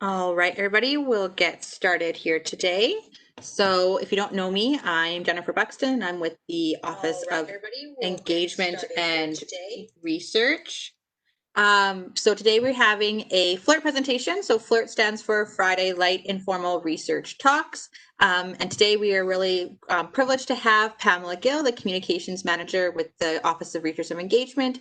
All right, everybody, we'll get started here today. So if you don't know me, I'm Jennifer Buxton. I'm with the Office of Engagement and Research. So today we're having a FLIRT presentation. So FLIRT stands for Friday Light Informal Research Talks. And today we are really privileged to have Pamela Gill, the Communications Manager with the Office of Research and Engagement,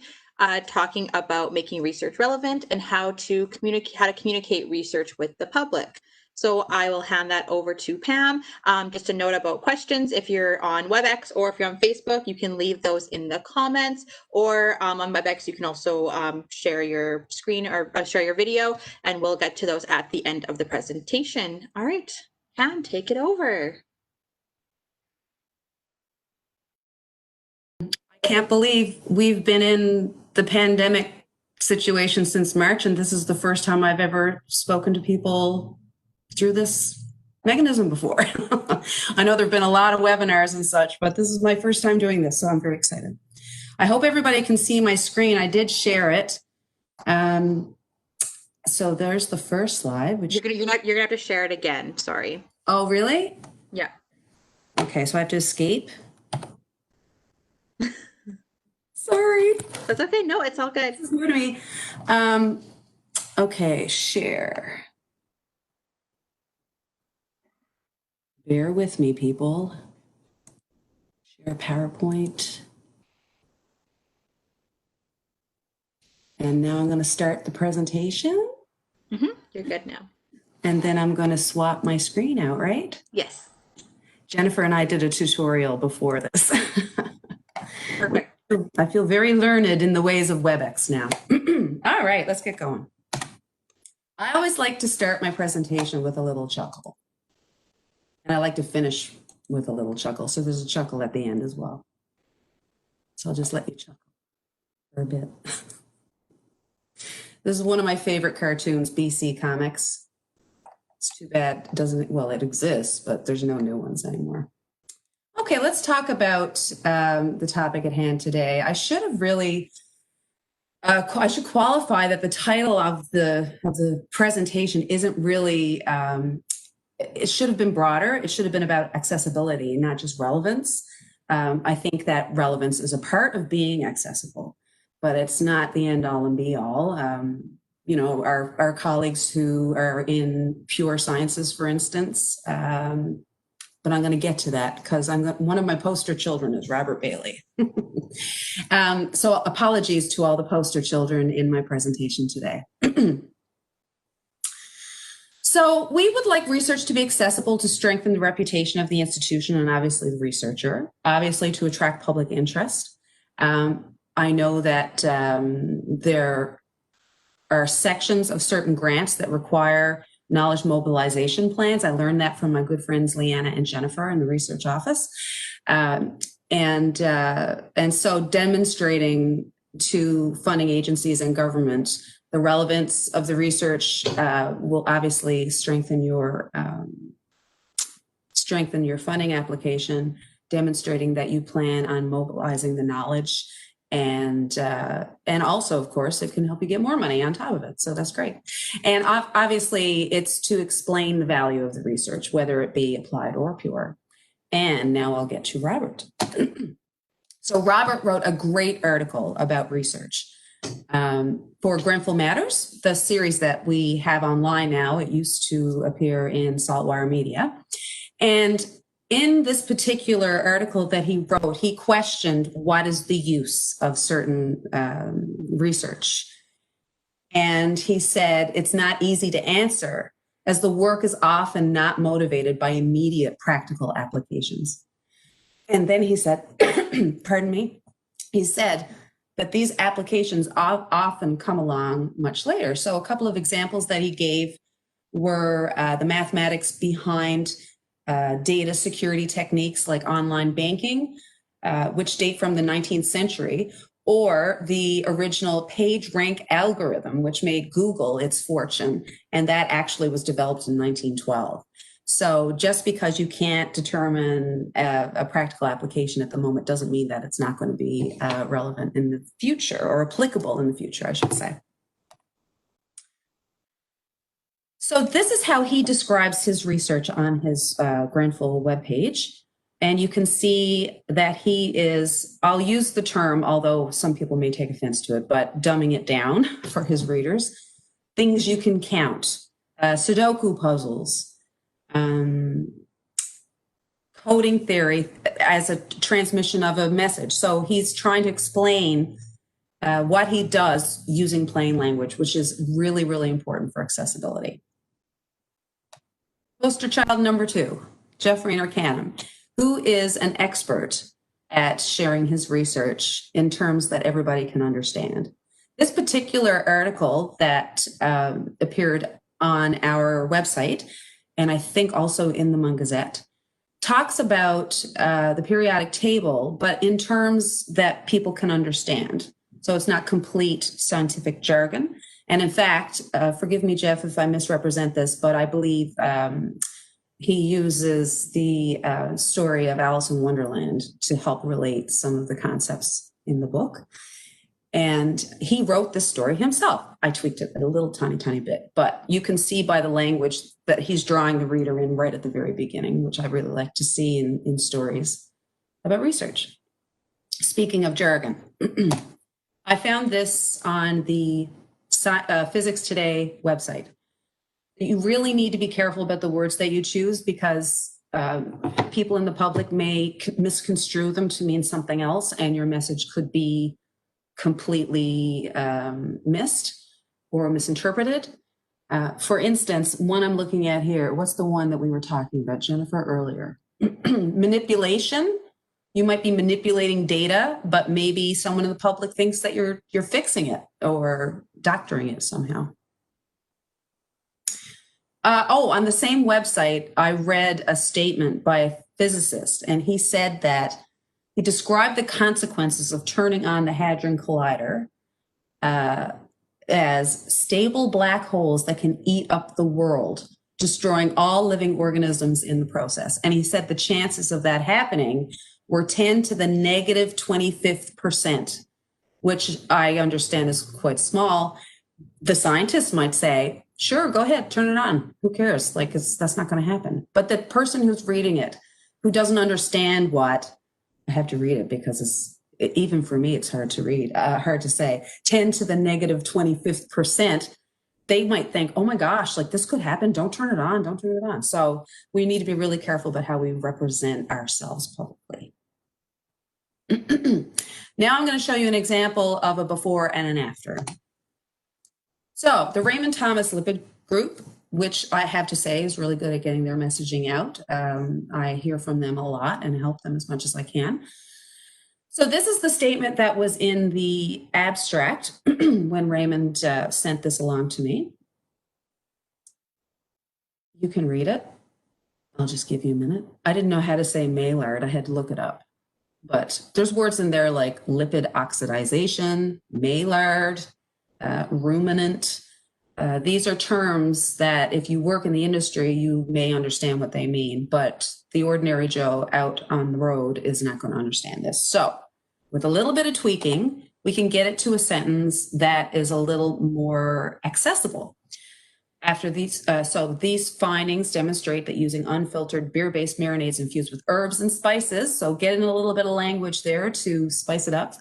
talking about making research relevant and how to communicate research with the public. So I will hand that over to Pam. Just a note about questions. If you're on WebEx or if you're on Facebook, you can leave those in the comments, or on WebEx, you can also share your screen or share your video, and we'll get to those at the end of the presentation. All right, Pam, take it over. I can't believe we've been in the pandemic situation since March, and this is the first time I've ever spoken to people through this mechanism before. I know there have been a lot of webinars and such, but this is my first time doing this, so I'm very excited. I hope everybody can see my screen. I did share it. So there's the first slide. Which you're gonna have to share it again. Sorry. Oh, really? Yeah. Okay, so I have to escape. Sorry. That's okay. No, it's all good. This is new to me. Okay, share. Bear with me, people. Share PowerPoint. And now I'm going to start the presentation. You're good now. And then I'm going to swap my screen out, right? Yes. Jennifer and I did a tutorial before this. Perfect. I feel very learned in the ways of WebEx now. All right, let's get going. I always like to start my presentation with a little chuckle. And I like to finish with a little chuckle. So there's a chuckle at the end as well. So I'll just let you chuckle for a bit. This is one of my favorite cartoons, BC Comics. It's too bad it doesn't, well, it exists, but there's no new ones anymore. Okay, let's talk about the topic at hand today. I should have really, I should qualify that the title of the presentation isn't really, it should have been broader. It should have been about accessibility, not just relevance. I think that relevance is a part of being accessible, but it's not the end all and be all. You know, our colleagues who are in pure sciences, for instance, but I'm going to get to that because one of my poster children is Robert Bailey. So apologies to all the poster children in my presentation today. So we would like research to be accessible to strengthen the reputation of the institution and obviously the researcher, obviously to attract public interest. I know that there are sections of certain grants that require knowledge mobilization plans. I learned that from my good friends Leanna and Jennifer in the research office. And so demonstrating to funding agencies and government the relevance of the research will obviously strengthen your funding application, demonstrating that you plan on mobilizing the knowledge. And also, of course, it can help you get more money on top of it. So that's great. And obviously, it's to explain the value of the research, whether it be applied or pure. And now I'll get to Robert. So Robert wrote a great article about research for Grantful Matters, the series that we have online now. It used to appear in Saltwire Media. And in this particular article that he wrote, he questioned what is the use of certain research. And he said, it's not easy to answer as the work is often not motivated by immediate practical applications. And then he said, pardon me, he said that these applications often come along much later. So a couple of examples that he gave were the mathematics behind data security techniques like online banking, which date from the 19th century, or the original page rank algorithm, which made Google its fortune. And that actually was developed in 1912. So just because you can't determine a practical application at the moment doesn't mean that it's not going to be relevant in the future or applicable in the future, I should say. So this is how he describes his research on his Grenfell webpage. And you can see that he is, I'll use the term, although some people may take offense to it, but dumbing it down for his readers. Things you can count, Sudoku puzzles, coding theory as a transmission of a message. So he's trying to explain what he does using plain language, which is really, really important for accessibility. Poster child number 2, Jeff Rayner Canham, who is an expert at sharing his research in terms that everybody can understand. This particular article that appeared on our website, and I think also in the Mun Gazette, talks about the periodic table, but in terms that people can understand. So it's not complete scientific jargon. And in fact, forgive me, Jeff, if I misrepresent this, but I believe he uses the story of Alice in Wonderland to help relate some of the concepts in the book. And he wrote this story himself. I tweaked it a little tiny bit, but you can see by the language that he's drawing the reader in right at the very beginning, which I really like to see in stories about research. Speaking of jargon, I found this on the Physics Today website. You really need to be careful about the words that you choose because people in the public may misconstrue them to mean something else, and your message could be completely missed or misinterpreted. For instance, one I'm looking at here, what's the one that we were talking about, Jennifer, earlier? Manipulation. You might be manipulating data, but maybe someone in the public thinks that you're fixing it or doctoring it somehow. On the same website, I read a statement by a physicist, and he said that he described the consequences of turning on the Hadron Collider as stable black holes that can eat up the world, destroying all living organisms in the process. And he said the chances of that happening were 10 to the negative 25th percent, which I understand is quite small. The scientists might say, sure, go ahead, turn it on. Who cares? Like, that's not going to happen. But the person who's reading it, who doesn't understand what, I have to read it because even for me, it's hard to read, hard to say, 10 to the negative 25th percent, they might think, oh my gosh, like this could happen. Don't turn it on. Don't turn it on. So we need to be really careful about how we represent ourselves publicly. Now I'm going to show you an example of a before and an after. So the Raymond Thomas Lipid Group, which I have to say is really good at getting their messaging out. I hear from them a lot and help them as much as I can. So this is the statement that was in the abstract when Raymond sent this along to me. You can read it. I'll just give you a minute. I didn't know how to say Maillard. I had to look it up. But there's words in there like lipid oxidization, Maillard, ruminant. These are terms that if you work in the industry, you may understand what they mean, but the ordinary Joe out on the road is not going to understand this. So with a little bit of tweaking, we can get it to a sentence that is a little more accessible. After these, so these findings demonstrate that using unfiltered beer-based marinades infused with herbs and spices, so getting a little bit of language there to spice it up,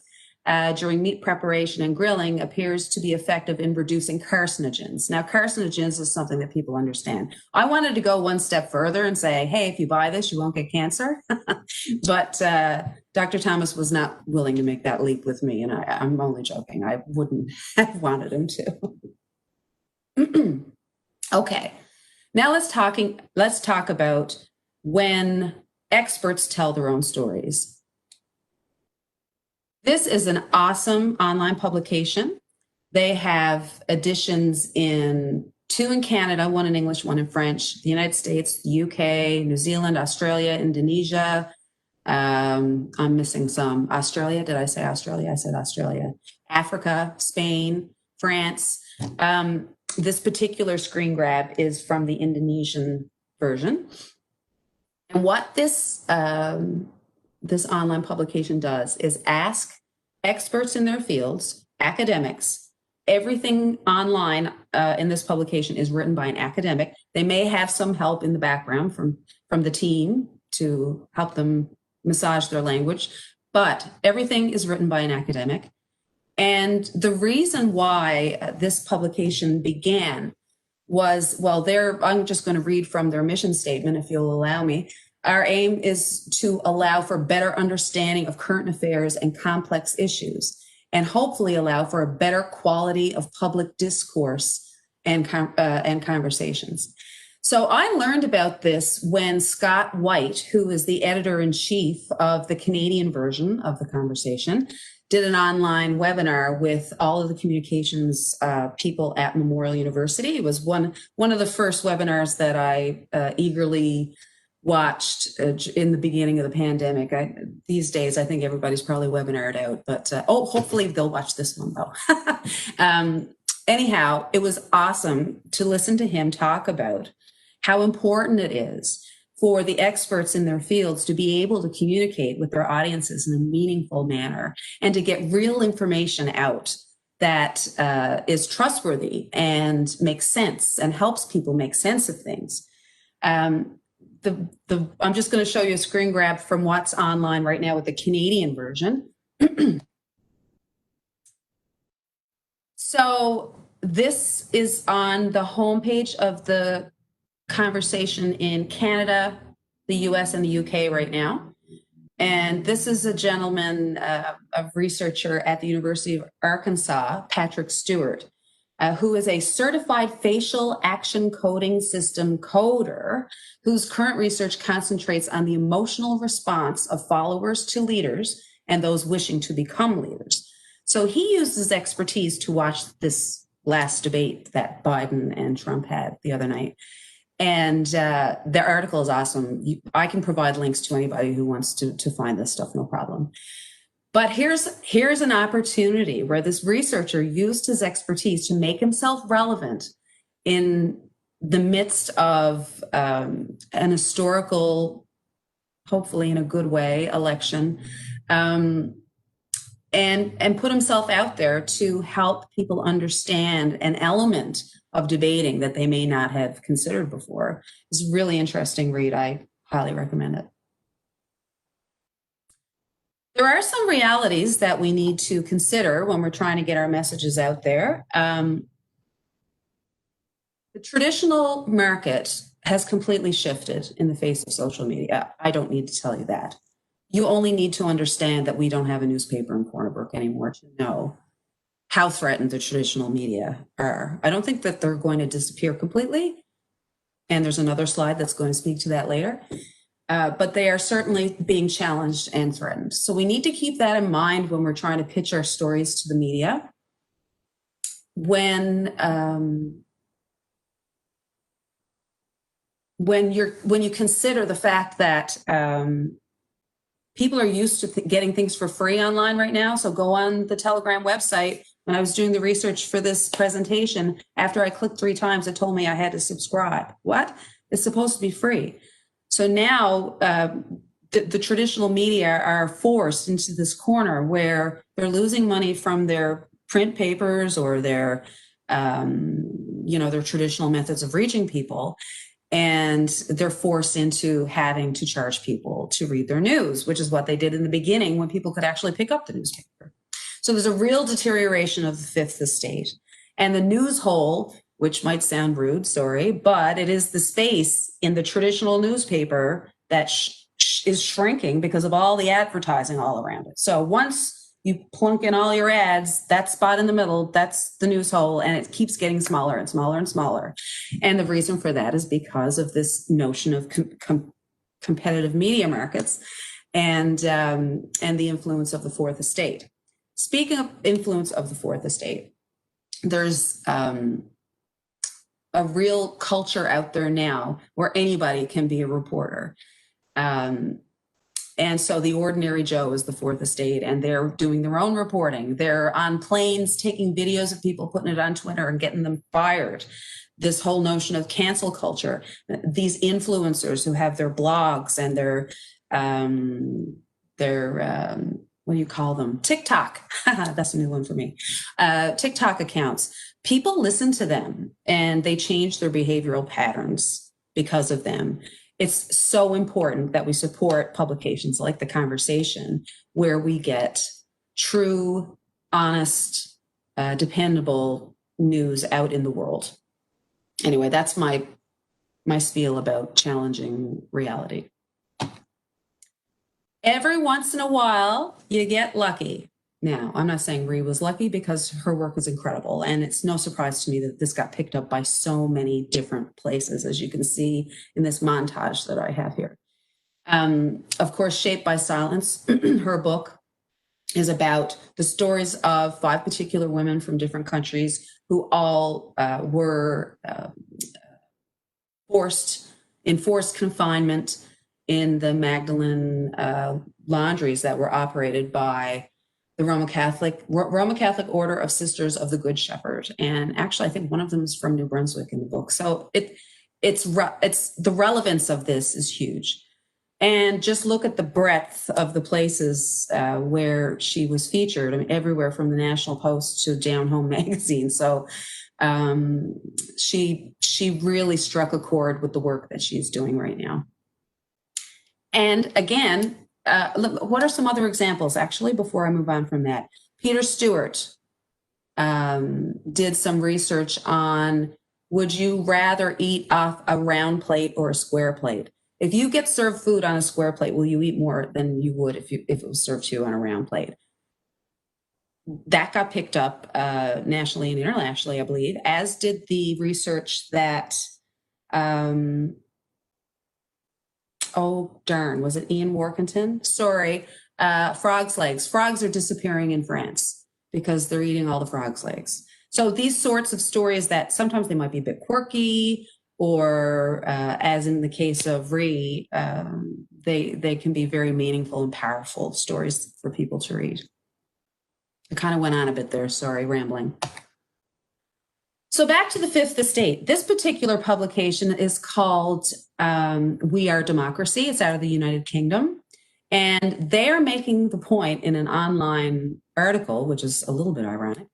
during meat preparation and grilling appears to be effective in reducing carcinogens. Now, carcinogens is something that people understand. I wanted to go one step further and say, hey, if you buy this, you won't get cancer. But Dr. Thomas was not willing to make that leap with me, and I'm only joking. I wouldn't have wanted him to. Okay, now let's talk about when experts tell their own stories. This is an awesome online publication. They have editions in 2 in Canada, 1 in English, 1 in French, the United States, the UK, New Zealand, Australia, Indonesia. I'm missing some. Australia, did I say Australia? I said Australia. Africa, Spain, France. This particular screen grab is from the Indonesian version. And what this online publication does is ask experts in their fields, academics, everything online in this publication is written by an academic. They may have some help in the background from the team to help them massage their language, but everything is written by an academic. And the reason why this publication began was, well, I'm just going to read from their mission statement, if you'll allow me. Our aim is to allow for better understanding of current affairs and complex issues, and hopefully allow for a better quality of public discourse and conversations. So I learned about this when Scott White, who is the editor-in-chief of the Canadian version of the conversation, did an online webinar with all of the communications people at Memorial University. It was one of the first webinars that I eagerly watched in the beginning of the pandemic. These days, I think everybody's probably webinared out, but hopefully they'll watch this one though. Anyhow, it was awesome to listen to him talk about how important it is for the experts in their fields to be able to communicate with their audiences in a meaningful manner and to get real information out that is trustworthy and makes sense and helps people make sense of things. I'm just going to show you a screen grab from what's online right now with the Canadian version. So this is on the homepage of the conversation in Canada, the US, and the UK right now. And this is a gentleman, a researcher at the University of Arkansas, Patrick Stewart, who is a certified facial action coding system coder, whose current research concentrates on the emotional response of followers to leaders and those wishing to become leaders. So he used his expertise to watch this last debate that Biden and Trump had the other night. And their article is awesome. I can provide links to anybody who wants to find this stuff, no problem. But here's an opportunity where this researcher used his expertise to make himself relevant in the midst of an historical, hopefully in a good way, election, and put himself out there to help people understand an element of debating that they may not have considered before. It's a really interesting read. I highly recommend it. There are some realities that we need to consider when we're trying to get our messages out there. The traditional market has completely shifted in the face of social media. I don't need to tell you that. You only need to understand that we don't have a newspaper in Corner Brook anymore to know how threatened the traditional media are. I don't think that they're going to disappear completely. And there's another slide that's going to speak to that later. But they are certainly being challenged and threatened. So we need to keep that in mind when we're trying to pitch our stories to the media. When you consider the fact that people are used to getting things for free online right now. So go on the Telegram website. When I was doing the research for this presentation, after I clicked 3 times, it told me I had to subscribe. What? It's supposed to be free. So now the traditional media are forced into this corner where they're losing money from their print papers or their traditional methods of reaching people. And they're forced into having to charge people to read their news, which is what they did in the beginning when people could actually pick up the newspaper. So there's a real deterioration of the fifth estate. And the news hole, which might sound rude, sorry, but it is the space in the traditional newspaper that is shrinking because of all the advertising all around it. So once you plunk in all your ads, that spot in the middle, that's the news hole, and it keeps getting smaller and smaller and smaller. And the reason for that is because of this notion of competitive media markets and the influence of the fourth estate. Speaking of influence of the fourth estate, there's a real culture out there now where anybody can be a reporter. And so the ordinary Joe is the fourth estate, and they're doing their own reporting. They're on planes taking videos of people, putting it on Twitter and getting them fired. This whole notion of cancel culture, these influencers who have their blogs and their what do you call them? TikTok. That's a new one for me. TikTok accounts. People listen to them and they change their behavioral patterns because of them. It's so important that we support publications like The Conversation, where we get true, honest, dependable news out in the world. Anyway, that's my spiel about challenging reality. Every once in a while, you get lucky. Now, I'm not saying Ree was lucky because her work is incredible, and it's no surprise to me that this got picked up by so many different places, as you can see in this montage that I have here. Of course, Shaped by Silence, her book is about the stories of 5 particular women from different countries who all were in forced confinement in the Magdalene laundries that were operated by the Roman Catholic Order of Sisters of the Good Shepherd. And actually, I think one of them is from New Brunswick in the book. So it's the relevance of this is huge. And just look at the breadth of the places where she was featured. I mean, everywhere from the National Post to Down Home magazine. So she really struck a chord with the work that she's doing right now. And again, what are some other examples, actually, before I move on from that? Peter Stewart did some research on, would you rather eat off a round plate or a square plate? If you get served food on a square plate, will you eat more than you would if it was served to you on a round plate? That got picked up nationally and internationally, I believe, as did the research that, oh darn, was it Ian Workington? Sorry, frogs' legs. Frogs are disappearing in France because they're eating all the frogs' legs. So these sorts of stories that sometimes they might be a bit quirky, or as in the case of Ree, they can be very meaningful and powerful stories for people to read. I kind of went on a bit there, sorry, rambling. So back to the Fifth Estate. This particular publication is called We Are Democracy. It's out of the United Kingdom. And they're making the point in an online article, which is a little bit ironic,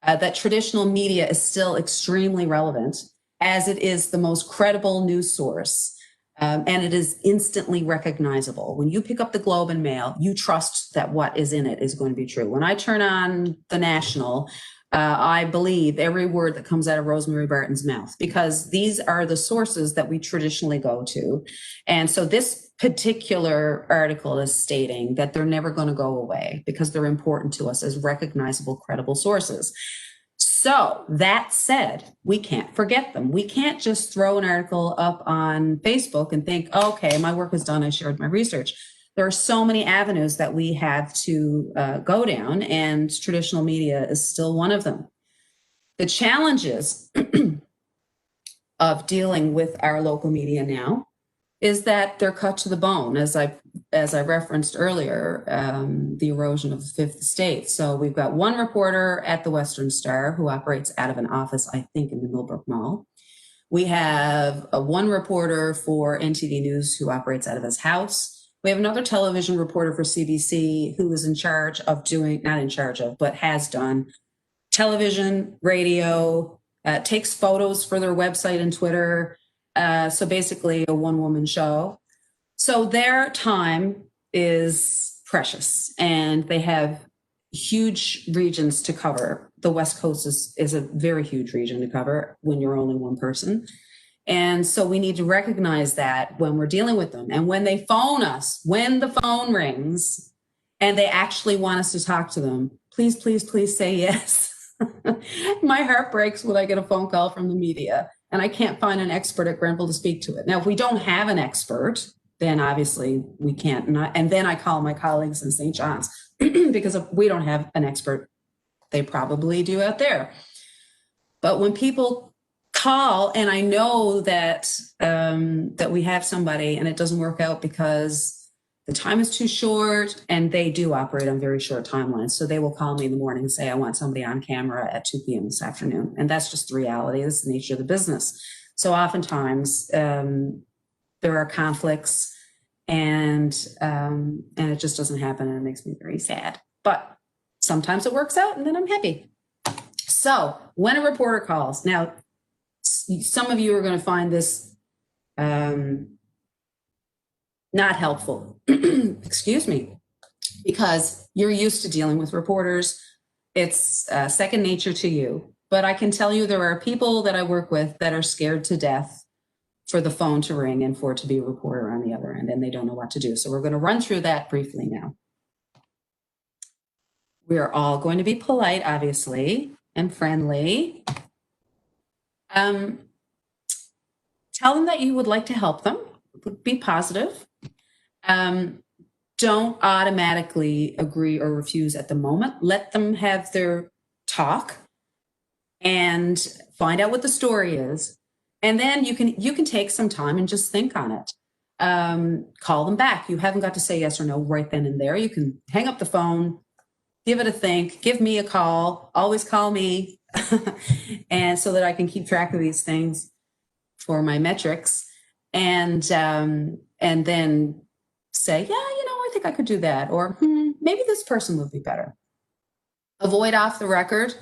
that traditional media is still extremely relevant, as it is the most credible news source, and it is instantly recognizable. When you pick up the Globe and Mail, you trust that what is in it is going to be true. When I turn on the National, I believe every word that comes out of Rosemary Barton's mouth, because these are the sources that we traditionally go to. And so this particular article is stating that they're never going to go away because they're important to us as recognizable, credible sources. So that said, we can't forget them. We can't just throw an article up on Facebook and think, okay, my work is done, I shared my research. There are so many avenues that we have to go down, and traditional media is still one of them. The challenges of dealing with our local media now is that they're cut to the bone, as I referenced earlier, the erosion of the Fifth Estate. So we've got one reporter at the Western Star who operates out of an office, I think, in the Millbrook Mall. We have one reporter for NTV News who operates out of his house. We have another television reporter for CBC who is in charge of doing, not in charge of, but has done television, radio, takes photos for their website and Twitter. So basically a one-woman show. So their time is precious, and they have huge regions to cover. The West Coast is a very huge region to cover when you're only one person. And so we need to recognize that when we're dealing with them. And when they phone us, when the phone rings and they actually want us to talk to them, please, please, please say yes. My heart breaks when I get a phone call from the media and I can't find an expert at Grenfell to speak to it. Now, if we don't have an expert, then obviously we can't. And then I call my colleagues in St. John's because if we don't have an expert, they probably do out there. But when people call and I know that that we have somebody and it doesn't work out because the time is too short, and they do operate on very short timelines. So they will call me in the morning and say, I want somebody on camera at 2 p.m. this afternoon. And that's just the reality. That's the nature of the business. So oftentimes there are conflicts, and it just doesn't happen, and it makes me very sad. But sometimes it works out, and then I'm happy. So when a reporter calls, now some of you are going to find this not helpful. Excuse me, because you're used to dealing with reporters. It's second nature to you. But I can tell you there are people that I work with that are scared to death for the phone to ring and for it to be a reporter on the other end, and they don't know what to do. So we're going to run through that briefly now. We are all going to be polite, obviously, and friendly. Tell them that you would like to help them. Be positive. Don't automatically agree or refuse at the moment. Let them have their talk and find out what the story is. And then you can take some time and just think on it. Call them back. You haven't got to say yes or no right then and there. You can hang up the phone, give it a think, give me a call, always call me, and so that I can keep track of these things for my metrics, and then say, yeah, I think I could do that, or maybe this person would be better. Avoid off the record.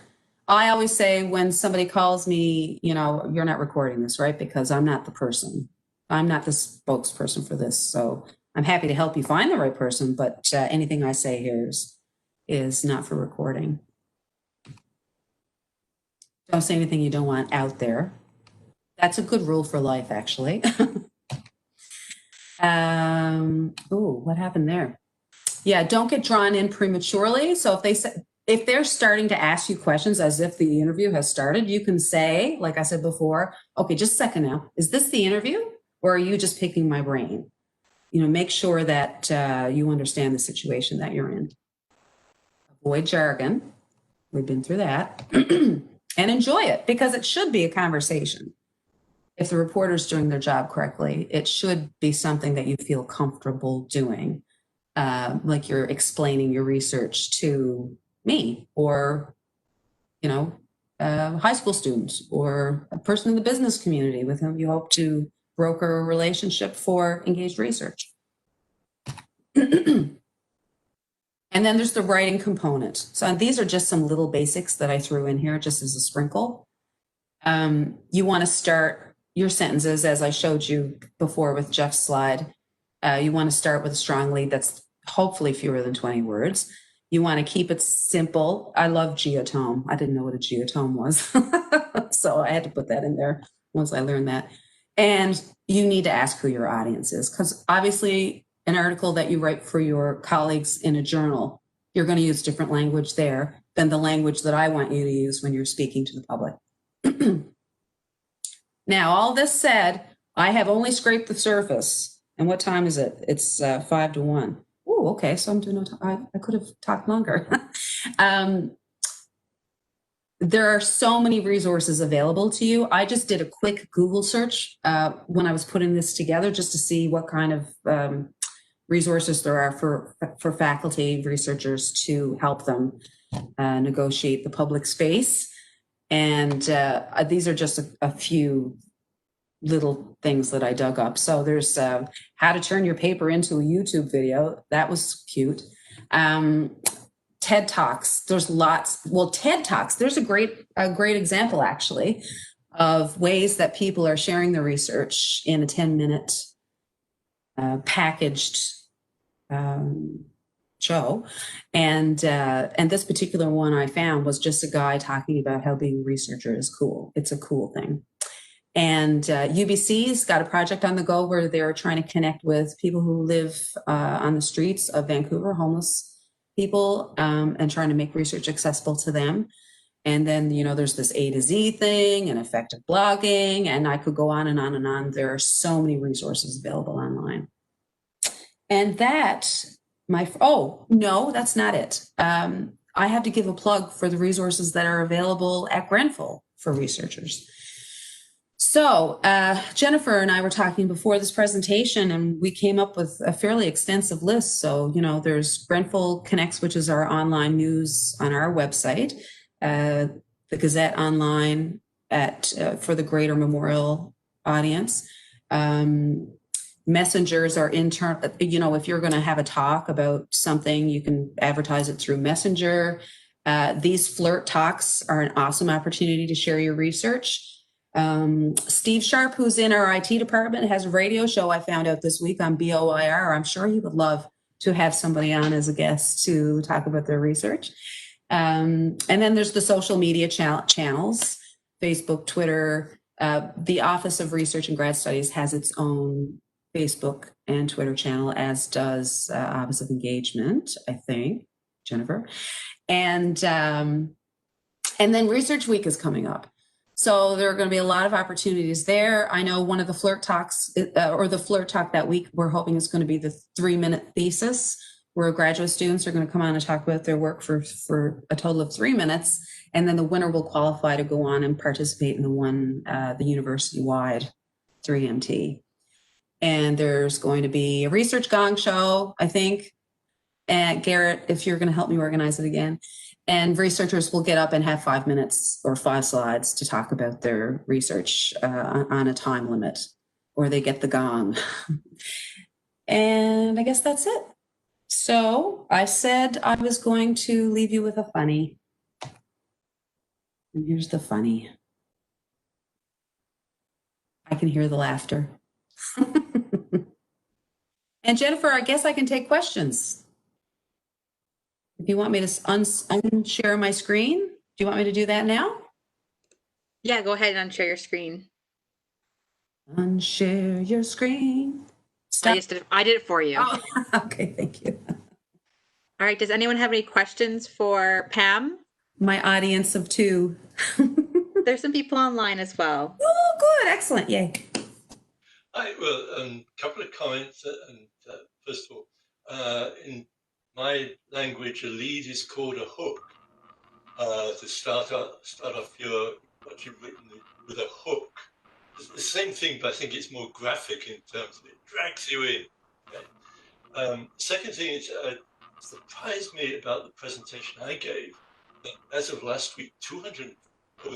I always say when somebody calls me, you're not recording this, right? Because I'm not the person. I'm not the spokesperson for this. So I'm happy to help you find the right person, but anything I say here is not for recording. Don't say anything you don't want out there. That's a good rule for life, actually. What happened there? Yeah, don't get drawn in prematurely. So if they're starting to ask you questions as if the interview has started, you can say, like I said before, okay, just a second now. Is this the interview, or are you just picking my brain? Make sure that you understand the situation that you're in. Avoid jargon. We've been through that. And enjoy it, because it should be a conversation. If the reporter's doing their job correctly, it should be something that you feel comfortable doing. Like you're explaining your research to me, or, high school students, or a person in the business community with whom you hope to broker a relationship for engaged research. And then there's the writing component. So these are just some little basics that I threw in here just as a sprinkle. You want to start your sentences, as I showed you before with Jeff's slide. You want to start with a strong lead that's hopefully fewer than 20 words. You want to keep it simple. I love geotome. I didn't know what a geotome was. So I had to put that in there once I learned that. And you need to ask who your audience is, because obviously an article that you write for your colleagues in a journal, you're going to use different language there than the language that I want you to use when you're speaking to the public. Now, all this said, I have only scraped the surface. And what time is it? It's 5 to 1. Oh, okay. So I'm doing. I could have talked longer. There are so many resources available to you. I just did a quick Google search when I was putting this together, just to see what kind of resources there are for faculty researchers to help them negotiate the public space. And these are just a few little things that I dug up. So there's how to turn your paper into a YouTube video. That was cute. TED Talks. There's lots. Well, TED Talks. There's a great example, actually, of ways that people are sharing their research in a 10-minute packaged show. And this particular one I found was just a guy talking about how being a researcher is cool. It's a cool thing. And UBC's got a project on the go where they're trying to connect with people who live on the streets of Vancouver, homeless people, and trying to make research accessible to them. And then, there's this A to Z thing and effective blogging, and I could go on and on and on. There are so many resources available online. And that, no, that's not it. I have to give a plug for the resources that are available at Grenfell for researchers. So Jennifer and I were talking before this presentation, and we came up with a fairly extensive list. So, there's Grenfell Connects, which is our online news on our website, the Gazette Online for the greater Memorial audience. Messengers are internal, you know, if you're going to have a talk about something, you can advertise it through Messenger. These FLIRT talks are an awesome opportunity to share your research. Steve Sharp, who's in our IT department, has a radio show I found out this week on BOIR. I'm sure he would love to have somebody on as a guest to talk about their research. And then there's the social media channels, Facebook, Twitter. The Office of Research and Grad Studies has its own Facebook and Twitter channel, as does Office of Engagement, I think, Jennifer. And then Research Week is coming up. So there are going to be a lot of opportunities there. I know one of the FLIRT talks, or the FLIRT talk that week, we're hoping is going to be the 3-minute thesis, where graduate students are going to come on and talk about their work for a total of 3 minutes. And then the winner will qualify to go on and participate in the university-wide 3MT. And there's going to be a research gong show, I think. And Garrett, if you're going to help me organize it again. And researchers will get up and have 5 minutes or 5 slides to talk about their research on a time limit, or they get the gong. And I guess that's it. So I said I was going to leave you with a funny. And here's the funny. I can hear the laughter. And Jennifer, I guess I can take questions. If you want me to unshare my screen, do you want me to do that now? Yeah, go ahead and unshare your screen. Unshare your screen. I did it for you. Oh, okay, thank you. All right, does anyone have any questions for Pam? My audience of 2. There's some people online as well. Oh, good, excellent, yay. Hi, well, a couple of comments. First of all, in my language, a lead is called a hook. To start off what you've written with a hook. It's the same thing, but I think it's more graphic in terms of it drags you in. Okay? Second thing is, surprised me about the presentation I gave. That as of last week, over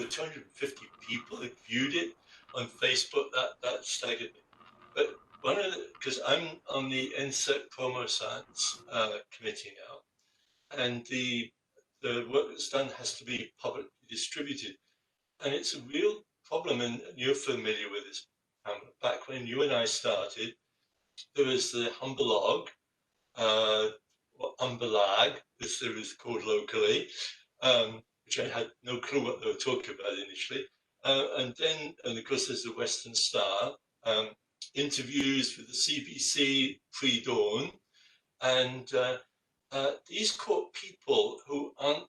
250 people had viewed it on Facebook. That staggered me. But because I'm on the NSERC Promo Science committee now, and the work that's done has to be publicly distributed. And it's a real problem, and you're familiar with this, Pamela. Back when you and I started, there was the Humberlog, or Humberlag, as it was called locally, which I had no clue what they were talking about initially. And of course, there's the Western Star, interviews with the CBC pre-dawn, and these caught people who aren't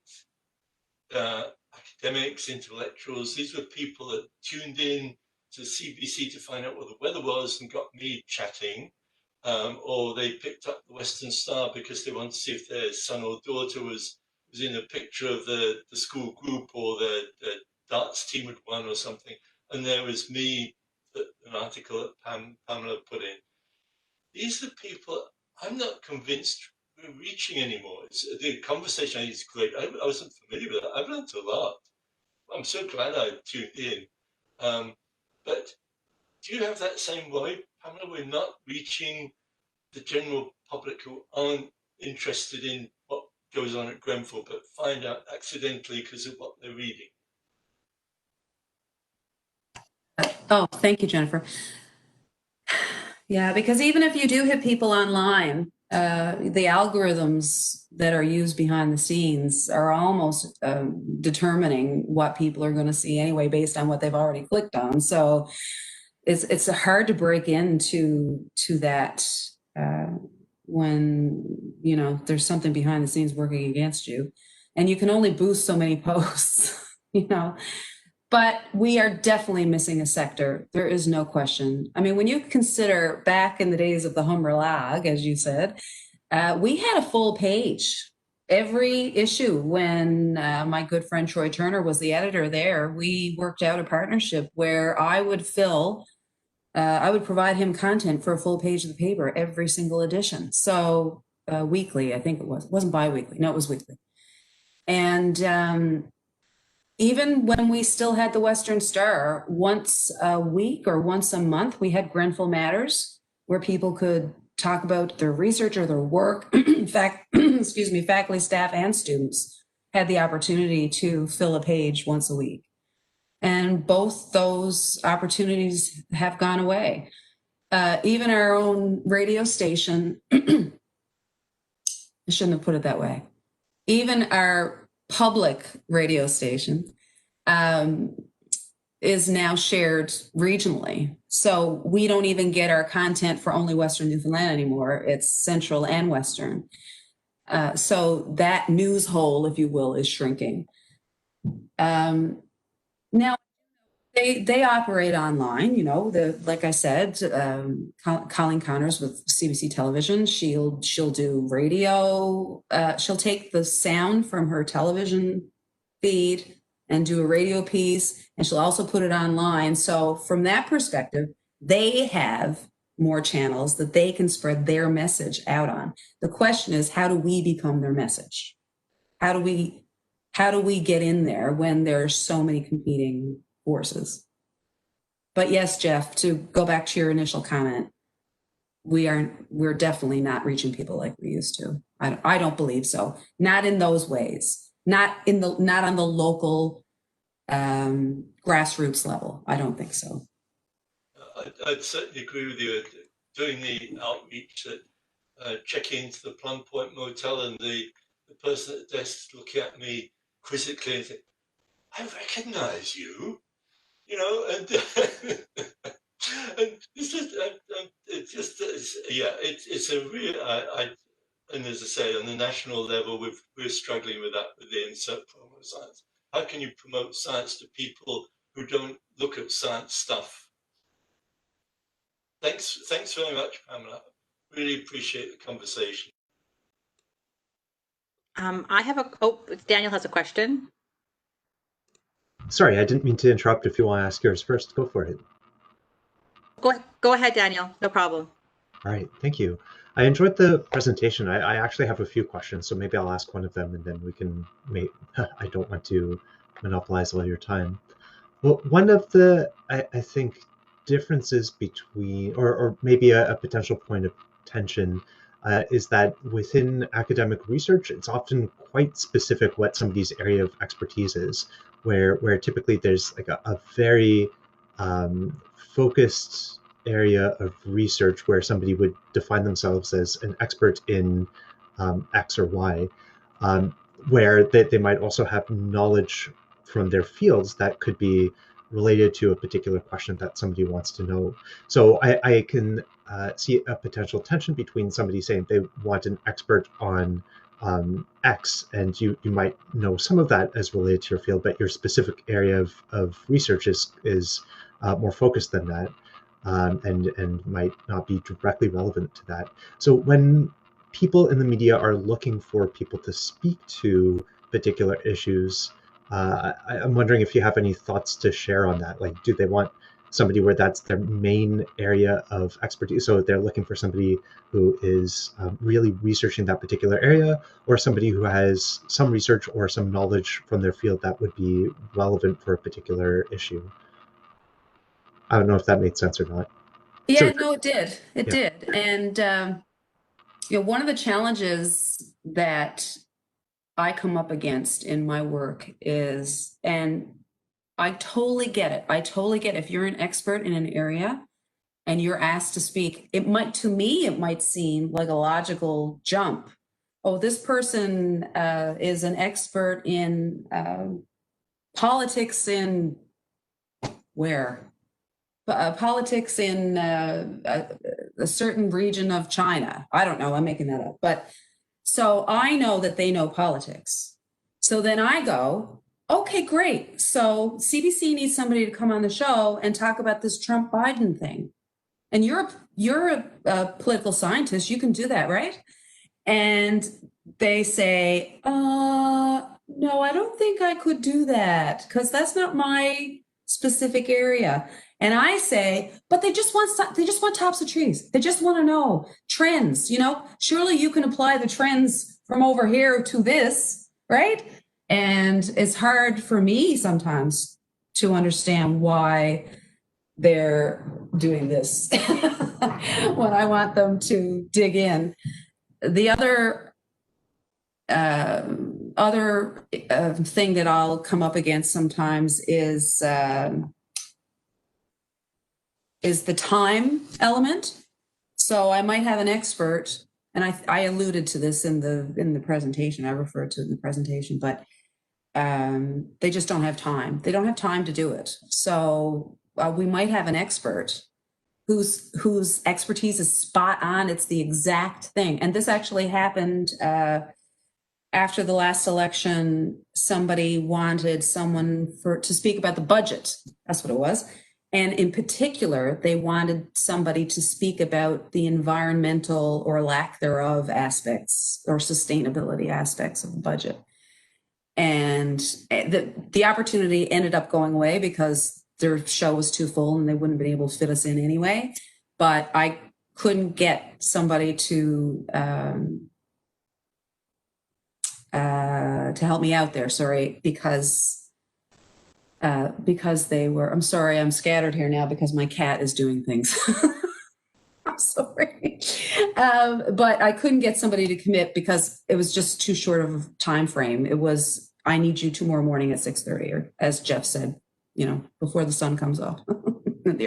academics, intellectuals. These were people that tuned in to CBC to find out what the weather was and got me chatting, or they picked up the Western Star because they wanted to see if their son or daughter was in a picture of the school group, or the darts team had won or something. And there was me, an article that Pamela put in. These are people I'm not convinced we're reaching anymore. The conversation is great. I wasn't familiar with that. I've learned a lot. I'm so glad I tuned in. But do you have that same way, Pamela? We're not reaching the general public who aren't interested in what goes on at Grenfell, but find out accidentally because of what they're reading. Oh, thank you, Jennifer. Yeah, because even if you do hit people online, the algorithms that are used behind the scenes are almost determining what people are going to see anyway, based on what they've already clicked on. So it's hard to break into that when there's something behind the scenes working against you, and you can only boost so many posts, But we are definitely missing a sector. There is no question. I mean, when you consider back in the days of the Humberlag, as you said, we had a full page every issue. When my good friend Troy Turner was the editor there, we worked out a partnership where I would provide him content for a full page of the paper every single edition. So weekly, I think it wasn't bi-weekly. No, it was weekly. And even when we still had the Western Star, once a week or once a month, we had Grantful Matters. where people could talk about their research or their work. In fact, excuse me, faculty, staff, and students had the opportunity to fill a page once a week. And both those opportunities have gone away. Even our own radio station, I shouldn't have put it that way. Even our public radio station is now shared regionally. So we don't even get our content for only Western Newfoundland anymore. It's Central and Western. So that news hole, if you will, is shrinking. Now, they operate online, you know, like I said, Colleen Connors with CBC Television, she'll do radio, she'll take the sound from her television feed and do a radio piece, and she'll also put it online. So from that perspective, they have more channels that they can spread their message out on. The question is, how do we become their message? How do we get in there when there's so many competing forces? But yes, Jeff, to go back to your initial comment, we're definitely not reaching people like we used to. I don't believe so. Not in those ways. Not on the local grassroots level. I don't think so. I'd certainly agree with you. Doing the outreach, checking into the Plum Point Motel, and the person at the desk looking at me quizzically and saying, "I recognize you," you know, and and it's a real. And as I say, on the national level, we're struggling with that with the insert promo science. How can you promote science to people who don't look at science stuff? Thanks very much, Pamela. Really appreciate the conversation. Daniel has a question. Sorry, I didn't mean to interrupt. If you want to ask yours first, go for it. Go ahead, Daniel. No problem. All right, thank you. I enjoyed the presentation. I actually have a few questions, so maybe I'll ask one of them and then we can I don't want to monopolize all your time. Well, one of the, I think, differences between, or maybe a potential point of tension is that within academic research, it's often quite specific what somebody's area of expertise is, where typically there's like a very focused area of research where somebody would define themselves as an expert in X or Y, where they might also have knowledge from their fields that could be related to a particular question that somebody wants to know. So I can see a potential tension between somebody saying they want an expert on X, and you might know some of that as related to your field, but your specific area of research is more focused than that, and might not be directly relevant to that. So when people in the media are looking for people to speak to particular issues, I'm wondering if you have any thoughts to share on that. Like, do they want somebody where that's their main area of expertise? So they're looking for somebody who is really researching that particular area, or somebody who has some research or some knowledge from their field that would be relevant for a particular issue. I don't know if that made sense or not. Yeah, no, it did. It did. And, one of the challenges that I come up against in my work is, and I totally get it. I totally get it. If you're an expert in an area and you're asked to speak, to me, it might seem like a logical jump. Oh, this person is an expert in politics in where? Politics in a certain region of China. I don't know, I'm making that up. But so I know that they know politics. So then I go, okay, great. So CBC needs somebody to come on the show and talk about this Trump-Biden thing. And you're a political scientist, you can do that, right? And they say, no, I don't think I could do that because that's not my specific area. And I say, but they just want tops of trees. They just want to know trends, surely you can apply the trends from over here to this, right? And it's hard for me sometimes to understand why they're doing this. when I want them to dig in. The other thing that I'll come up against sometimes is the time element. So I might have an expert, and I alluded to this in the presentation. I referred to it in the presentation, but they just don't have time. They don't have time to do it. So we might have an expert whose expertise is spot on. It's the exact thing. And this actually happened after the last election. Somebody wanted someone to speak about the budget. That's what it was. And in particular, they wanted somebody to speak about the environmental or lack thereof aspects or sustainability aspects of the budget. And the opportunity ended up going away because their show was too full and they wouldn't have been able to fit us in anyway. But I couldn't get somebody to help me out there, because they were, I'm sorry, I'm scattered here now because my cat is doing things. I'm sorry. But I couldn't get somebody to commit because it was just too short of a time frame. It was, I need you tomorrow morning at 6:30, or as Jeff said, before the sun comes up in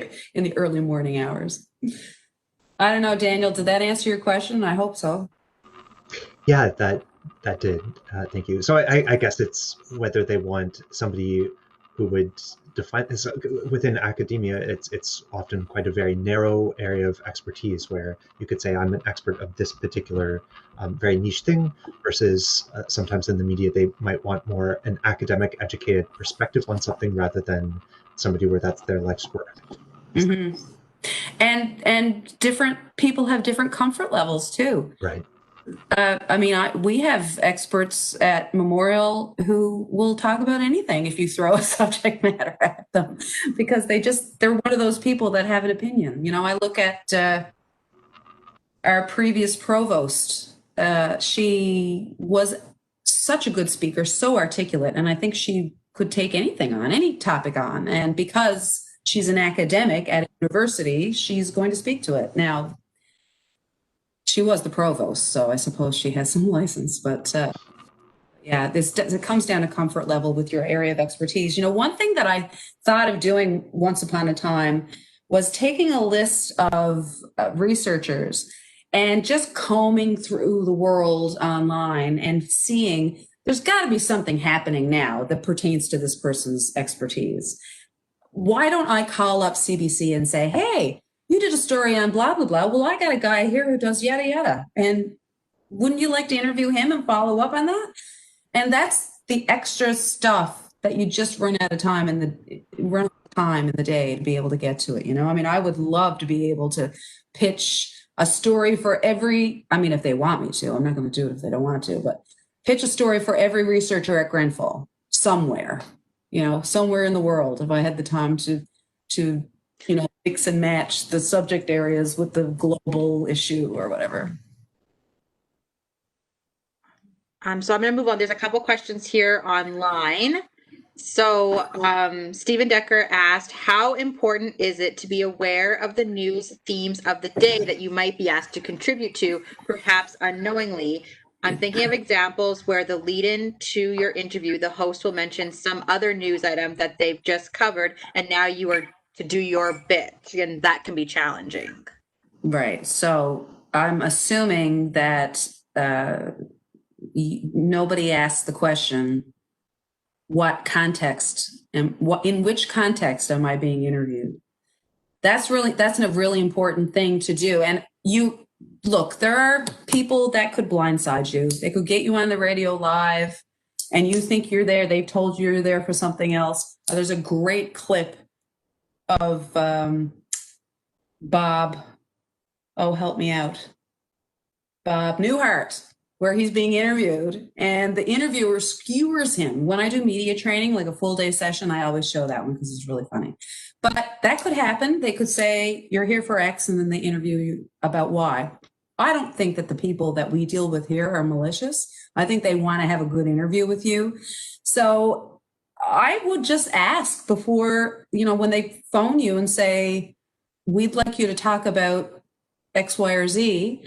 the early morning hours. I don't know, Daniel, did that answer your question? I hope so. Yeah, that did. Thank you. So I guess it's whether they want somebody who would define this within academia. It's often quite a very narrow area of expertise where you could say I'm an expert of this particular very niche thing, versus sometimes in the media they might want more an academic, educated perspective on something rather than somebody where that's their life's work. Mm-hmm. And different people have different comfort levels too. Right. We have experts at Memorial who will talk about anything if you throw a subject matter at them, because they're one of those people that have an opinion. I look at our previous provost. She was such a good speaker, so articulate, and I think she could take anything on, any topic on. And because she's an academic at a university, she's going to speak to it. Now, she was the provost, so I suppose she has some license, but yeah, it comes down to comfort level with your area of expertise. One thing that I thought of doing once upon a time was taking a list of researchers and just combing through the world online and seeing there's got to be something happening now that pertains to this person's expertise. Why don't I call up CBC and say, hey, you did a story on blah, blah, blah. Well, I got a guy here who does yada, yada. And wouldn't you like to interview him and follow up on that? And that's the extra stuff that you just run out of time in the day to be able to get to it. I would love to be able to pitch a story for every, if they want me to. I'm not going to do it if they don't want to, but pitch a story for every researcher at Grenfell somewhere, somewhere in the world, if I had the time to mix and match the subject areas with the global issue or whatever. So I'm going to move on. There's a couple questions here online. So Stephen Decker asked, how important is it to be aware of the news themes of the day that you might be asked to contribute to, perhaps unknowingly? I'm thinking of examples where the lead-in to your interview, the host will mention some other news item that they've just covered, and now you are to do your bit, and that can be challenging. Right. So I'm assuming that nobody asked the question, what context and in which context am I being interviewed? That's a really important thing to do. And look, there are people that could blindside you. They could get you on the radio live and you think you're there. They've told you you're there for something else. There's a great clip of Bob, help me out, Bob Newhart, where he's being interviewed and the interviewer skewers him. When I do media training, like a full day session, I always show that one because it's really funny. But that could happen. They could say, you're here for X, and then they interview you about Y. I don't think that the people that we deal with here are malicious. I think they want to have a good interview with you. So I would just ask before, when they phone you and say, we'd like you to talk about X, Y, or Z,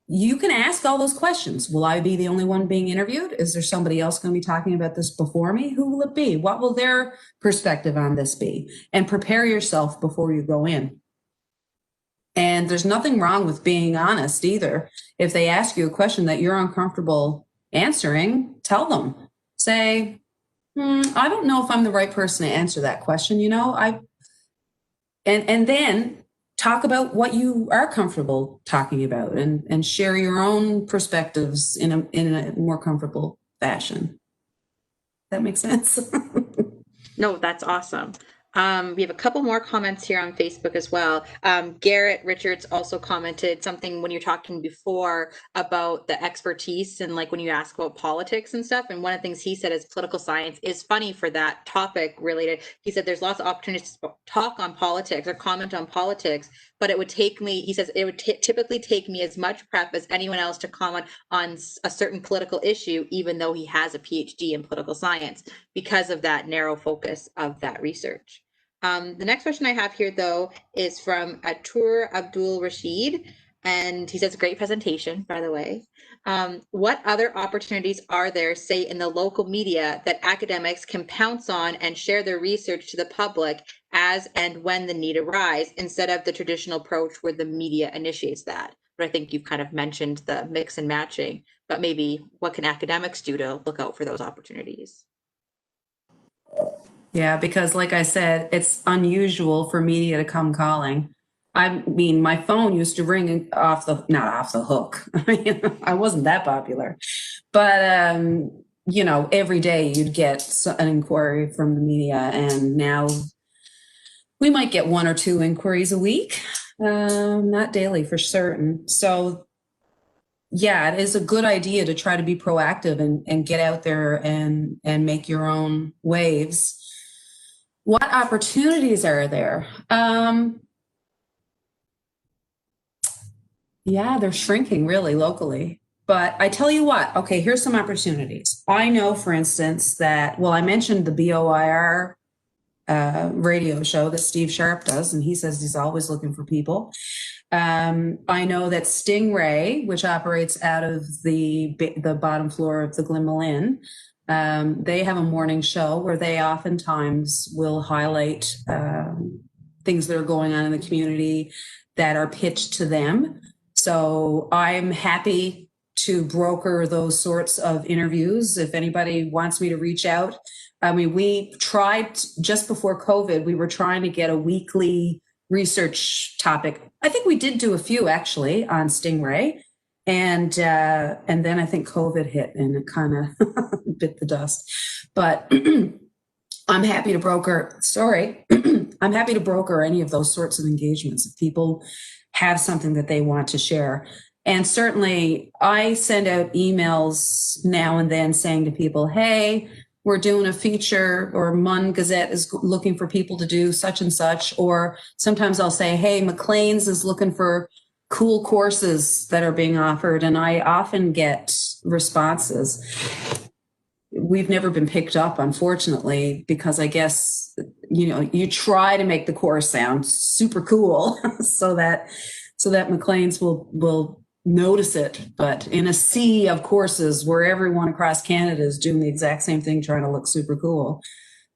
you can ask all those questions. Will I be the only one being interviewed? Is there somebody else going to be talking about this before me? Who will it be? What will their perspective on this be? And prepare yourself before you go in. And there's nothing wrong with being honest either. If they ask you a question that you're uncomfortable answering, tell them. Say, I don't know if I'm the right person to answer that question. And then talk about what you are comfortable talking about and share your own perspectives in a more comfortable fashion. That makes sense? No, that's awesome. We have a couple more comments here on Facebook as well. Garrett Richards also commented something when you're talking before about the expertise and like when you ask about politics and stuff. And one of the things he said is political science is funny for that topic related. He said there's lots of opportunities to talk on politics or comment on politics, but it would take me, he says, it would typically take me as much prep as anyone else to comment on a certain political issue, even though he has a PhD in political science, because of that narrow focus of that research. The next question I have here, though, is from Atur Abdul Rashid, and he says, great presentation, by the way. What other opportunities are there, say, in the local media that academics can pounce on and share their research to the public as and when the need arises, instead of the traditional approach where the media initiates that? But I think you've kind of mentioned the mix and matching, but maybe what can academics do to look out for those opportunities? Yeah, because like I said, it's unusual for media to come calling. I mean, my phone used to ring not off the hook. I mean, I wasn't that popular, but every day you'd get an inquiry from the media, and now we might get 1 or 2 inquiries a week, not daily for certain. So yeah, it is a good idea to try to be proactive and get out there and make your own waves. What opportunities are there? Yeah, they're shrinking really locally. But I tell you what, okay, here's some opportunities. I know, for instance, that, I mentioned the BOIR radio show that Steve Sharp does, and he says he's always looking for people. I know that Stingray, which operates out of the bottom floor of the Glenmill Inn, they have a morning show where they oftentimes will highlight things that are going on in the community that are pitched to them. So I'm happy to broker those sorts of interviews. If anybody wants me to reach out, I mean, we tried just before COVID, we were trying to get a weekly research topic. I think we did do a few actually on Stingray. And then I think COVID hit and it kind of bit the dust. But I'm happy to broker, I'm happy to broker any of those sorts of engagements if people have something that they want to share. And certainly I send out emails now and then saying to people, hey, we're doing a feature, or Mun Gazette is looking for people to do such and such. Or sometimes I'll say, hey, McLean's is looking for cool courses that are being offered. And I often get responses. We've never been picked up, unfortunately, because I guess, you try to make the course sound super cool so that McLean's will notice it. But in a sea of courses where everyone across Canada is doing the exact same thing, trying to look super cool,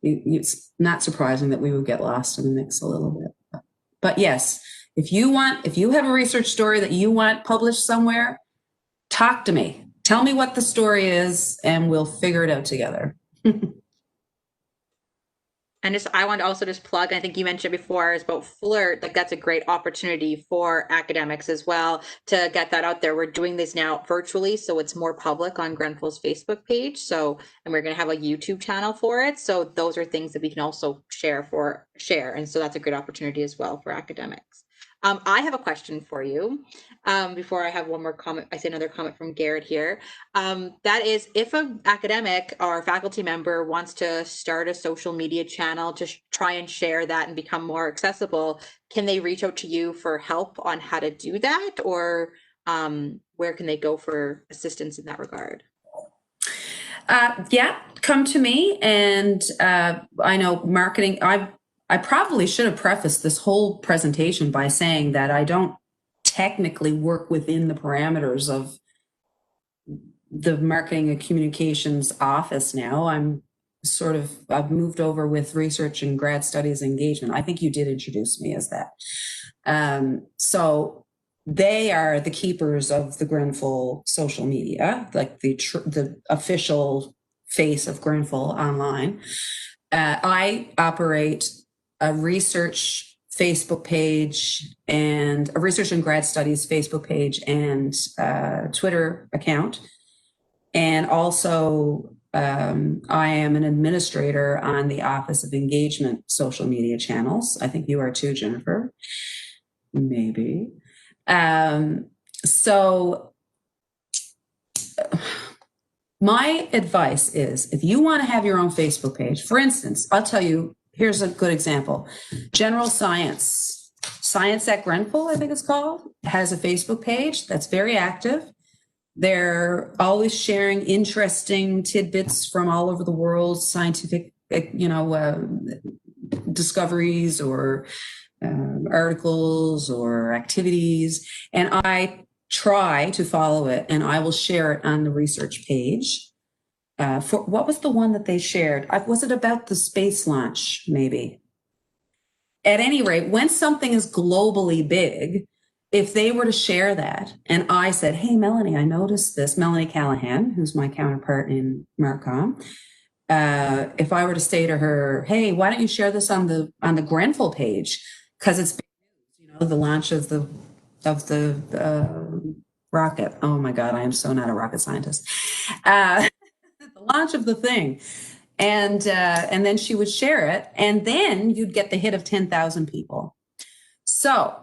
it's not surprising that we would get lost in the mix a little bit. But yes, if you have a research story that you want published somewhere, talk to me. Tell me what the story is and we'll figure it out together. And I want to also just plug, I think you mentioned before, is about FLIRT. Like, that's a great opportunity for academics as well to get that out there. We're doing this now virtually, so it's more public on Grenfell's Facebook page. So, and we're going to have a YouTube channel for it. So those are things that we can also share. And so that's a great opportunity as well for academics. I have a question for you. Before I have one more comment, I see another comment from Garrett here. That is, if an academic or faculty member wants to start a social media channel to try and share that and become more accessible, can they reach out to you for help on how to do that? Or where can they go for assistance in that regard? Yeah, come to me. And I know marketing, I probably should have prefaced this whole presentation by saying that I don't technically work within the parameters of the marketing and communications office now. I've moved over with research and grad studies engagement. I think you did introduce me as that. So they are the keepers of the Grenfell social media, like the official face of Grenfell online. I operate a research Facebook page and a research and grad studies Facebook page and Twitter account. And also, I am an administrator on the Office of Engagement social media channels. I think you are too, Jennifer. Maybe. So my advice is, if you want to have your own Facebook page, for instance, I'll tell you, here's a good example. General Science at Grenfell, I think it's called, has a Facebook page that's very active. They're always sharing interesting tidbits from all over the world, scientific, discoveries or articles or activities. And I try to follow it, and I will share it on the research page. For what was the one that they shared? Was it about the space launch, maybe? At any rate, when something is globally big, if they were to share that, and I said, hey, Melanie, I noticed this, Melanie Callahan, who's my counterpart in Marcom, if I were to say to her, hey, why don't you share this on the Grenfell page? Because it's, the launch of the rocket. Oh my God, I am so not a rocket scientist. The launch of the thing. And then she would share it, and then you'd get the hit of 10,000 people. So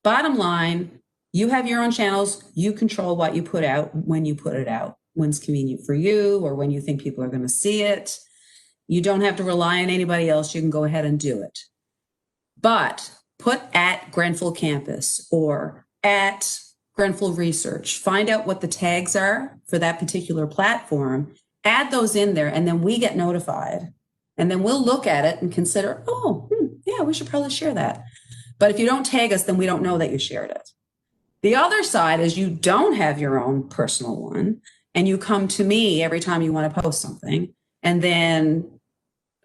bottom line, you have your own channels. You control what you put out when you put it out, when it's convenient for you or when you think people are going to see it. You don't have to rely on anybody else. You can go ahead and do it. But put at Grenfell Campus or at Grenfell Research. Find out what the tags are for that particular platform. Add those in there, and then we get notified. And then we'll look at it and consider, yeah, we should probably share that. But if you don't tag us, then we don't know that you shared it. The other side is you don't have your own personal one, and you come to me every time you want to post something, and then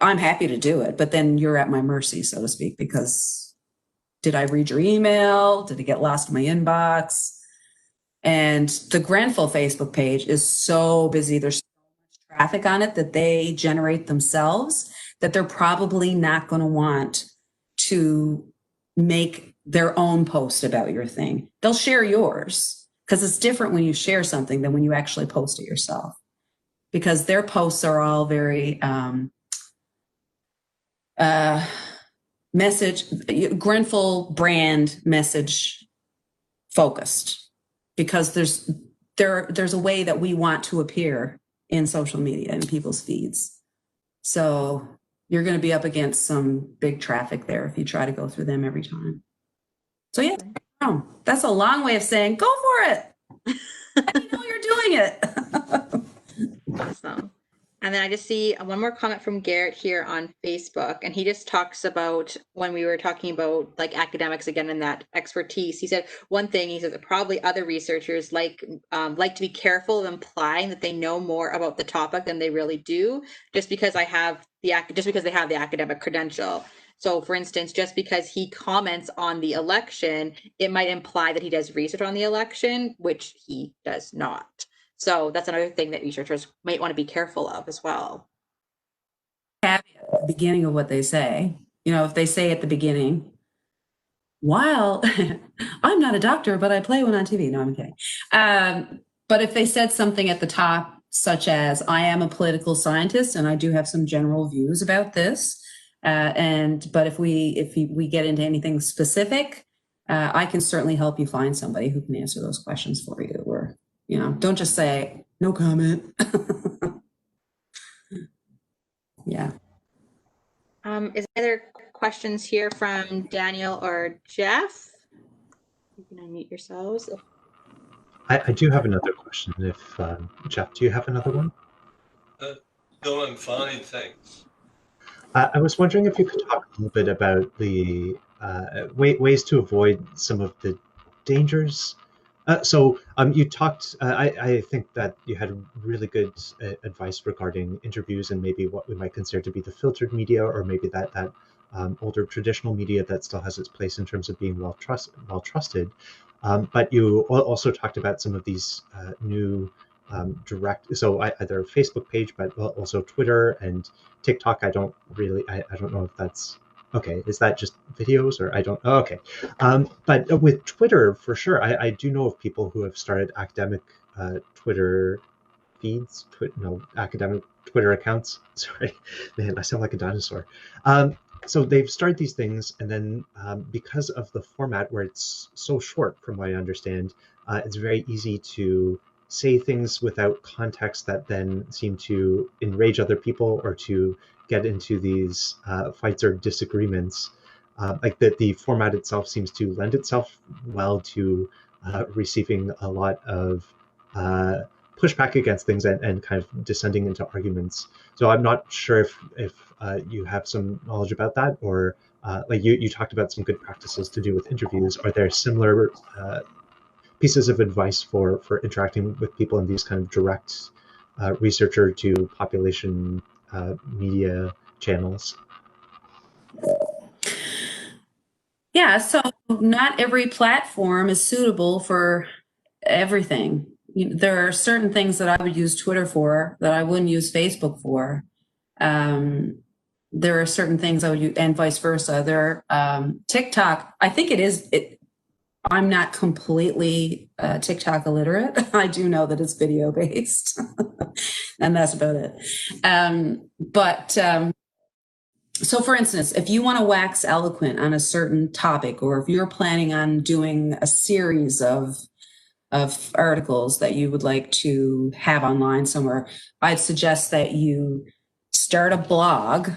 I'm happy to do it, but then you're at my mercy, so to speak, because did I read your email? Did it get lost in my inbox? And the Grenfell Facebook page is so busy. There's so much traffic on it that they generate themselves that they're probably not going to want to make their own post about your thing. They'll share yours because it's different when you share something than when you actually post it yourself, because their posts are all very Grenfell brand message focused, because there's a way that we want to appear in social media and people's feeds. So you're going to be up against some big traffic there if you try to go through them every time. So yeah, that's a long way of saying go for it. I know you're doing it. Awesome. And then I just see one more comment from Garrett here on Facebook, and he just talks about when we were talking about like academics again and that expertise. He said one thing. He said that probably other researchers like to be careful of implying that they know more about the topic than they really do, just because they have the academic credential. So, for instance, just because he comments on the election, it might imply that he does research on the election, which he does not. So that's another thing that researchers might want to be careful of as well. Caveat at the beginning of what they say, if they say at the beginning, while I'm not a doctor, but I play one on TV. No, I'm kidding. But if they said something at the top, such as, I am a political scientist and I do have some general views about this. But if we get into anything specific, I can certainly help you find somebody who can answer those questions for you. Or, don't just say, no comment. Yeah. Is there other questions here from Daniel or Jeff? You can unmute yourselves. I do have another question. If Jeff, do you have another one? No, I'm fine, thanks. I was wondering if you could talk a little bit about the ways to avoid some of the dangers. You talked. I think that you had really good advice regarding interviews and maybe what we might consider to be the filtered media, or maybe that older traditional media that still has its place in terms of being well trusted. But you also talked about some of these new direct. So either a Facebook page, but also Twitter and TikTok. I don't know if that's okay. Is that just videos, or I don't? Oh, okay. But with Twitter, for sure, I do know of people who have started academic Twitter feeds, academic Twitter accounts. Sorry, man, I sound like a dinosaur. So they've started these things, and then because of the format where it's so short, from what I understand, it's very easy to say things without context that then seem to enrage other people or to get into these fights or disagreements. Like that, the format itself seems to lend itself well to receiving a lot of pushback against things and kind of descending into arguments. So I'm not sure if you have some knowledge about that, or like you talked about some good practices to do with interviews. Are there similar pieces of advice for interacting with people in these kind of direct researcher to population media channels? Yeah, so not every platform is suitable for everything. There are certain things that I would use Twitter for that I wouldn't use Facebook for. There are certain things I would use, and vice versa. TikTok, I think I'm not completely TikTok illiterate. I do know that it's video based, and that's about it. So for instance, if you want to wax eloquent on a certain topic, or if you're planning on doing a series of articles that you would like to have online somewhere, I'd suggest that you start a blog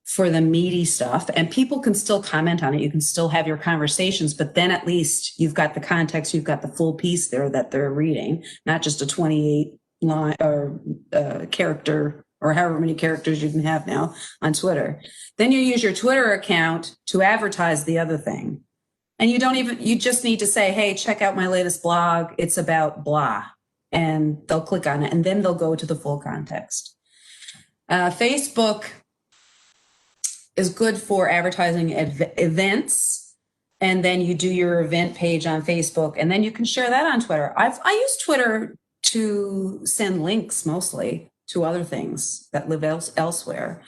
for the meaty stuff, and people can still comment on it. You can still have your conversations, but then at least you've got the context, you've got the full piece there that they're reading, not just a 28 line or character, or however many characters you can have now on Twitter. Then you use your Twitter account to advertise the other thing. And you just need to say, hey, check out my latest blog. It's about blah. And they'll click on it, and then they'll go to the full context. Facebook is good for advertising events. And then you do your event page on Facebook, and then you can share that on Twitter. I use Twitter to send links mostly to other things that live elsewhere.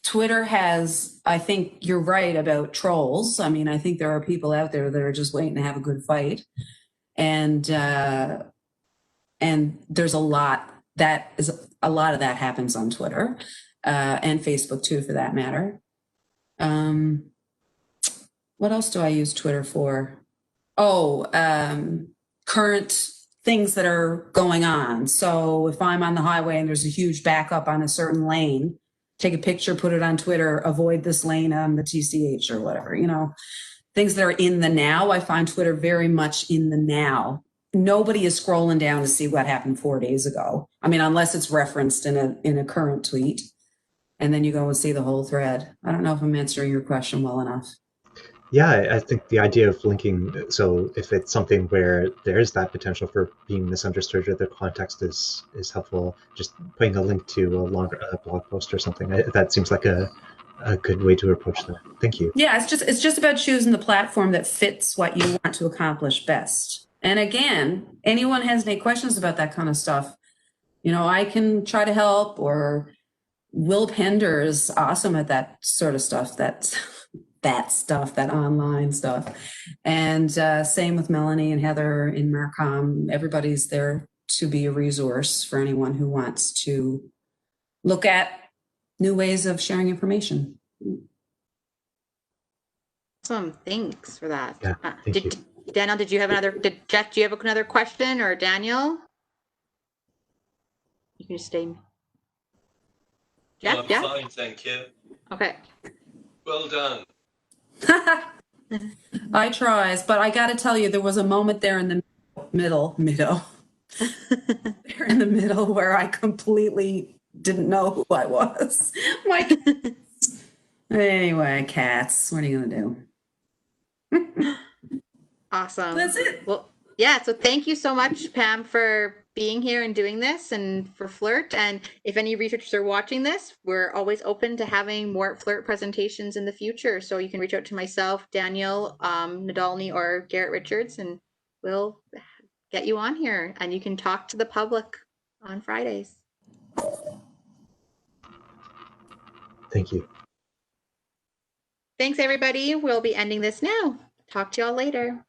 Twitter has, I think you're right about trolls. I mean, I think there are people out there that are just waiting to have a good fight. And there's a lot of that happens on Twitter, and Facebook too, for that matter. What else do I use Twitter for? Current things that are going on. So if I'm on the highway and there's a huge backup on a certain lane, take a picture, put it on Twitter, avoid this lane on the TCH or whatever, things that are in the now. I find Twitter very much in the now. Nobody is scrolling down to see what happened 4 days ago. I mean, unless it's referenced in a current tweet, and then you go and see the whole thread. I don't know if I'm answering your question well enough. Yeah, I think the idea of linking, so if it's something where there's that potential for being misunderstood or the context is helpful, just putting a link to a longer blog post or something, that seems like a good way to approach that. Thank you. Yeah, it's just about choosing the platform that fits what you want to accomplish best. And again, anyone has any questions about that kind of stuff, I can try to help, or Will Pender is awesome at that sort of stuff. That online stuff. And same with Melanie and Heather in Marcom. Everybody's there to be a resource for anyone who wants to look at new ways of sharing information. Awesome. Thanks for that. Yeah, thank you. Daniel, Jeff, do you have another question, or Daniel? You can just stay. Jeff, yeah? Fine, thank you. Okay. Well done. I tries, but I got to tell you, there was a moment there in the middle there in the middle where I completely didn't know who I was. Anyway, cats, what are you going to do? Awesome. That's it. Well, yeah, so thank you so much, Pam, for being here and doing this and for FLIRT. And if any researchers are watching this, we're always open to having more FLIRT presentations in the future. So you can reach out to myself, Daniel Nadolny, or Garrett Richards, and we'll get you on here and you can talk to the public on Fridays. Thank you. Thanks, everybody. We'll be ending this now. Talk to y'all later.